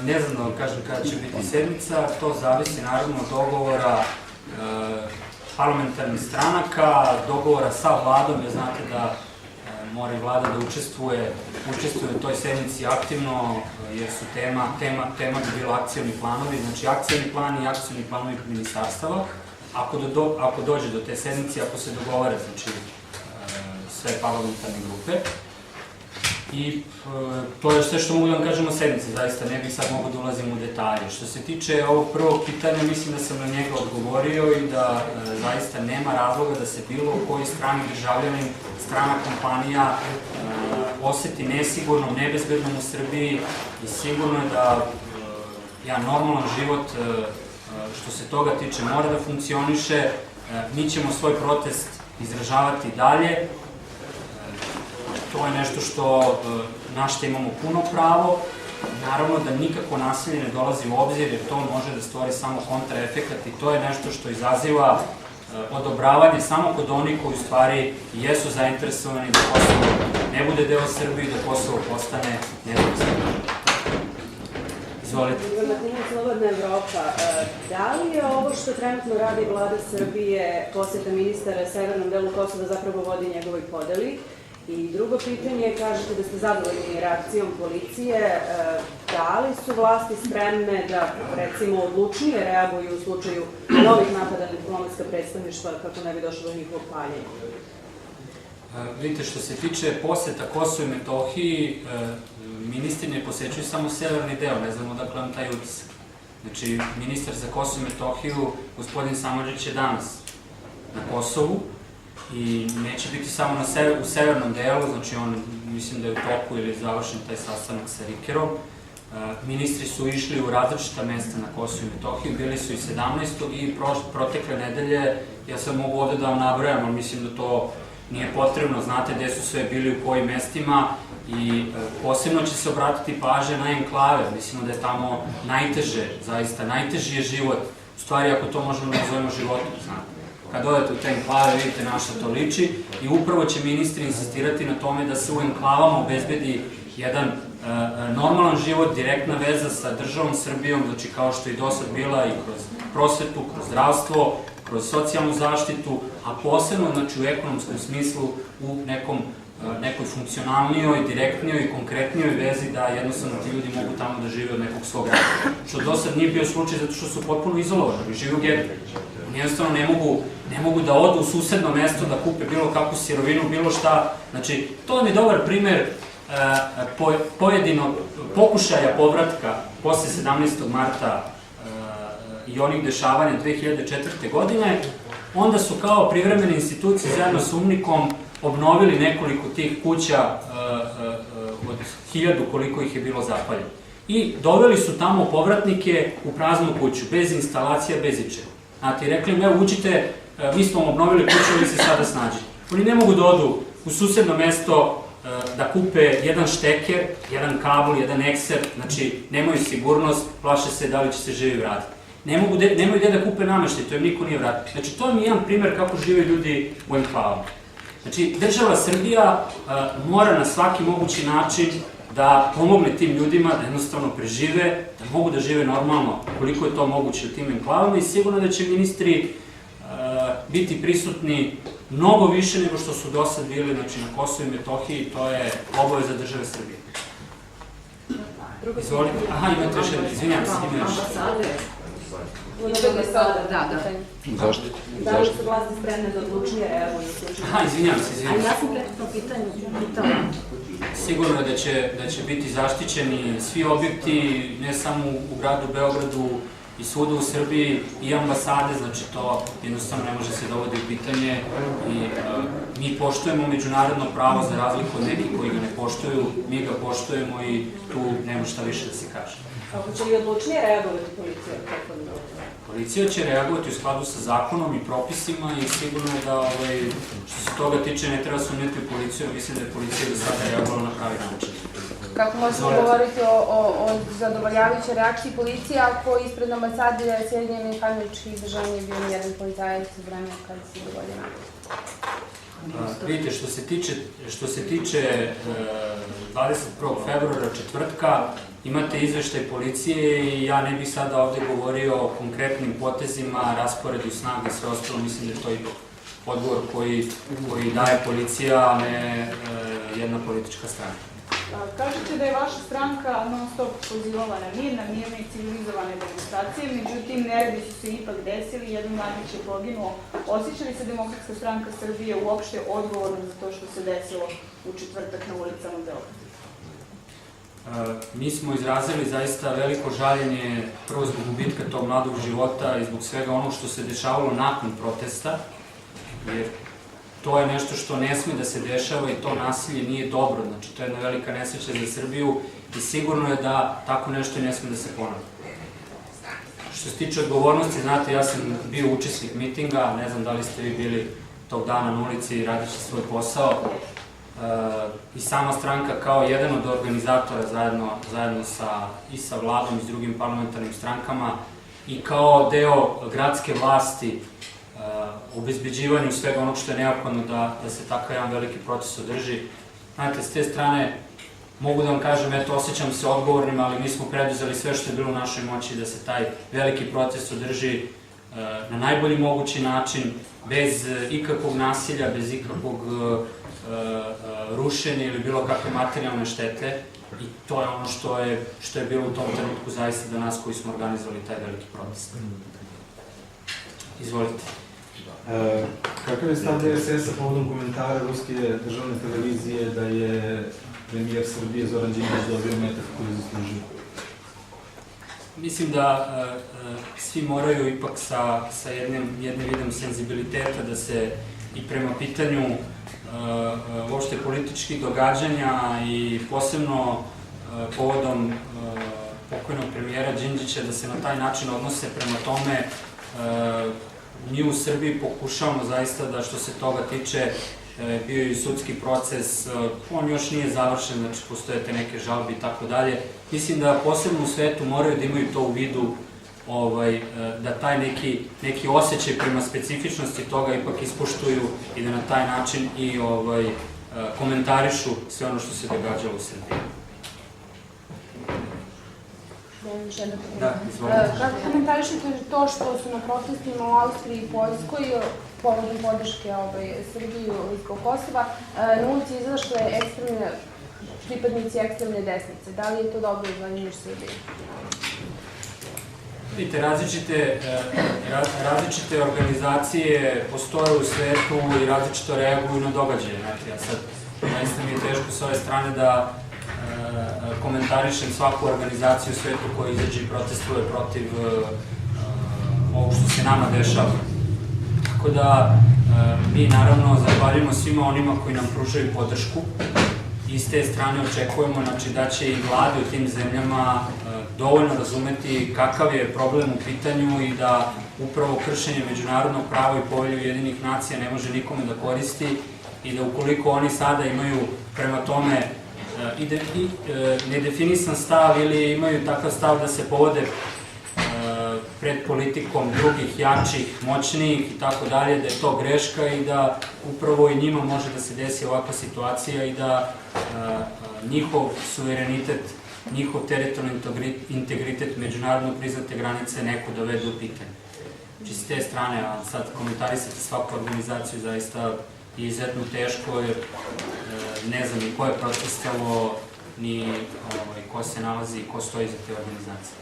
Ne znam da vam kažem kada će biti sednica, to zavisi naravno od dogovora parlamentarnih stranaka, dogovora sa vladom, jer znate da mora i vlada da učestvuje u toj sednici aktivno, jer su tema bi bila akcioni planovi, znači akcioni plan i akcioni planovi ministarstava. Ako dođe do te sednice, ako se dogovore, znači sve parlamentarne grupe. I to je sve što mogu da vam kažem o sednici, zaista ne bih sad mogu da ulazim u detalje. Što se tiče ovog prvog pitanja, mislim da sam na njega odgovorio i da zaista nema razloga da se bilo koji strani državljanin, strana kompanija oseti nesigurnom, nebezbednom u Srbiji i sigurno je da normalan život što se toga tiče mora da funkcioniše. Mi ćemo svoj protest izražavati dalje. To je nešto na što imamo puno pravo. Naravno da nikako nasilje ne dolazi u obzir, jer to može da stvori samo kontraefekat i to je nešto što izaziva odobravanje samo kod onih koji u stvari jesu zainteresovani da Kosovo ne bude deo Srbije i da Kosovo postane nezavisna država. Izvolite. Slobodna Evropa, da li je ovo što trenutno radi vlada Srbije, poseta ministara severnom delu Kosova, zapravo vodi njegovoj podeli? I drugo pitanje, kažete da ste zadovoljni reakcijom policije, da li su vlasti spremne da, recimo, odlučnije reaguju u slučaju novih napada na diplomatska predstavništva kako ne bi došlo do njihovog paljenja? Vidite, što se tiče poseta Kosovo i Metohiji, ministri ne posećuju samo severni deo, ne znamo odakle vam taj utisak. Znači, ministar za Kosovo i Metohiju, gospodin Samardžić, je danas na Kosovu i neće biti samo u severnom delu, znači on, mislim da je u toku ili završen taj sastanak sa Rikerom. Ministri su išli u različita mesta na Kosovo i Metohiju, bili su i 17. i protekle nedelje, ja sad mogu ovde da vam nabrojam, ali mislim da to nije potrebno, znate gde su sve bili u kojim mestima i posebno će se obratiti pažnja na enklave, mislimo da je tamo najteže, zaista najteži je život, u stvari ako to možemo da nazovemo životom, znate. Kad odete u te enklave, vidite na šta to liči i upravo će ministri insistirati na tome da se u enklavama obezbedi jedan normalan život, direktna veza sa državom Srbijom, znači kao što je i do sad bila i kroz prosvetu, kroz zdravstvo, kroz socijalnu zaštitu, a posebno znači, u ekonomskom smislu u nekoj funkcionalnijoj, direktnijoj i konkretnijoj vezi da jednostavno ti ljudi mogu tamo da žive od nekog svog rada. Što do sad nije bio slučaj zato što su potpuno izolovani, žive u getu. Oni jednostavno ne mogu da odu u susedno mesto da kupe bilo kakvu sirovinu, bilo šta. Znači, to je dobar primer pojedinog pokušaja povratka posle 17. marta i onih dešavanja 2004. godine, onda su kao privremene institucije zajedno sa UNMIK-om obnovili nekoliko tih kuća od 1000 koliko ih je bilo zapaljeno. I doveli su tamo povratnike u praznu kuću, bez instalacija, bez ičega. Znate, i rekli im, evo uđite, mi smo vam obnovili kuću, vi se sada snađite. Oni ne mogu da odu u susedno mesto da kupe jedan šteker, jedan kabel, jedan ekser, znači nemaju sigurnost, plaše se da li će se živi vratiti. Nemaju gde da kupe nameštaj, to im niko nije vratiti. Znači, to mi je jedan primer kako žive ljudi u enklavama. Znači, država Srbija mora na svaki mogući način da pomogne tim ljudima da jednostavno prežive, da mogu da žive normalno koliko je to moguće u tim enklavama i sigurno da će ministri biti prisutni mnogo više nego što su do sad bili na Kosovu i Metohiji, to je obaveza države Srbije. Izvolite. Aha, imate još jedno, izvinjam se, ima još. Zašto? Da li su vlasti spremne da odlučnije reaguju? Aha, izvinjam se. A ja sam prethodno pitanje pitala. Sigurno je da će biti zaštićeni svi objekti, ne samo u gradu Beogradu i svuda u Srbiji i ambasade, znači to jednostavno ne može se dovoditi u pitanje i mi poštujemo međunarodno pravo za razliku od nekih koji ga ne poštuju, mi ga poštujemo i tu nema šta više da se kaže. Kako će li odlučnije reagovati policija? Policija će reagovati u skladu sa zakonom i propisima i sigurno je da što se toga tiče ne treba sumnjati u policiju, mislim da je policija do sada reagovala na pravi način. Kako možemo govoriti o zadovoljavajućoj reakciji policije ako ispred ambasade Sjedinjenih Američkih Država nije bio nijedan policajac u vremenu kada se dogodio napad? Vidite, što se tiče 21. februara, četvrtka, imate izveštaj policije i ja ne bih sada ovde govorio o konkretnim potezima, rasporedu snaga i sve ostalo, mislim da je to ipak odgovor koji daje policija, a ne jedna politička stranka. Kažete da je vaša stranka non stop pozivala na mirne i civilizovane demonstracije, međutim neredi su se ipak desili, jedan mladić je poginuo. Osjeća li se Demokratska stranka Srbije uopšte odgovorno za to što se desilo u četvrtak na ulicama Beograda? Mi smo izrazili zaista veliko žaljenje prvo zbog gubitka tog mladog života i zbog svega onog što se dešavalo nakon protesta, jer to je nešto što ne sme da se dešava i to nasilje nije dobro, znači to je jedna velika nesreća za Srbiju i sigurno je da tako nešto ne sme da se ponavlja. Što se tiče odgovornosti, znate, ja sam bio učesnik mitinga, ne znam da li ste vi bili tog dana na ulici radeći svoj posao, i sama stranka kao jedan od organizatora zajedno i sa vladom i s drugim parlamentarnim strankama i kao deo gradske vlasti obezbeđivanju svega onog što je neophodno da se takav jedan veliki proces održi. Znate, s te strane mogu da vam kažem, eto, osjećam se odgovornim, ali mi smo preduzeli sve što je bilo u našoj moći da se taj veliki proces održi na najbolji mogući način, bez ikakvog nasilja, bez ikakvog rušenja ili bilo kakve materijalne štete i to je ono što je bilo u tom trenutku zaista za nas koji smo organizovali taj veliki protest. Izvolite. Kakav je stav DSS-a povodom komentara ruske državne televizije da je premijer Srbije Zoran Đinđić dobio metak koji je zaslužio? Mislim da svi moraju ipak sa jednim vidom senzibiliteta da se i prema pitanju uopšte političkih događanja i posebno povodom pokojnog premijera Đinđića da se na taj način odnose prema tome. Mi u Srbiji pokušavamo zaista da što se toga tiče, bio je i sudski proces, on još nije završen, znači postoje te neke žalbe i tako dalje. Mislim da posebno u svetu moraju da imaju to u vidu, da taj neki osjećaj prema specifičnosti toga ipak ispoštuju i da na taj način i komentarišu sve ono što se događalo u Srbiji. Da, izvolite. Kako komentarišete to što su na protestima u Austriji i Poljskoj povodom podrške Srbiji zbog Kosova na ulici izašle pripadnici ekstremne desnice? Da li je to dobro za njih Srbije? Vidite, različite organizacije postoje u svetu i različito reaguju na događaje. Sad, zaista mi je teško s ove strane da komentarišem svaku organizaciju u svetu koja izađe i protestuje protiv ovog što se nama dešava. Tako da mi naravno zahvaljujemo svima onima koji nam pružaju podršku i s te strane očekujemo da će i vlade u tim zemljama dovoljno razumeti kakav je problem u pitanju i da upravo kršenje međunarodnog prava i Povelje Ujedinjenih nacija ne može nikome da koristi i da ukoliko oni sada imaju prema tome nedefinisan stav ili imaju takav stav da se povode pred politikom drugih, jačih, moćnijih i tako dalje, da je to greška i da upravo i njima može da se desi ovakva situacija i da njihov suverenitet, njihov teritorijalni integritet, međunarodno priznate granice neko dovede u pitanje. Znači s te strane, a sad komentarisati svaku organizaciju zaista je izuzetno teško jer ne znam ni ko je protestovao, ni ko se nalazi i ko stoji za te organizacije.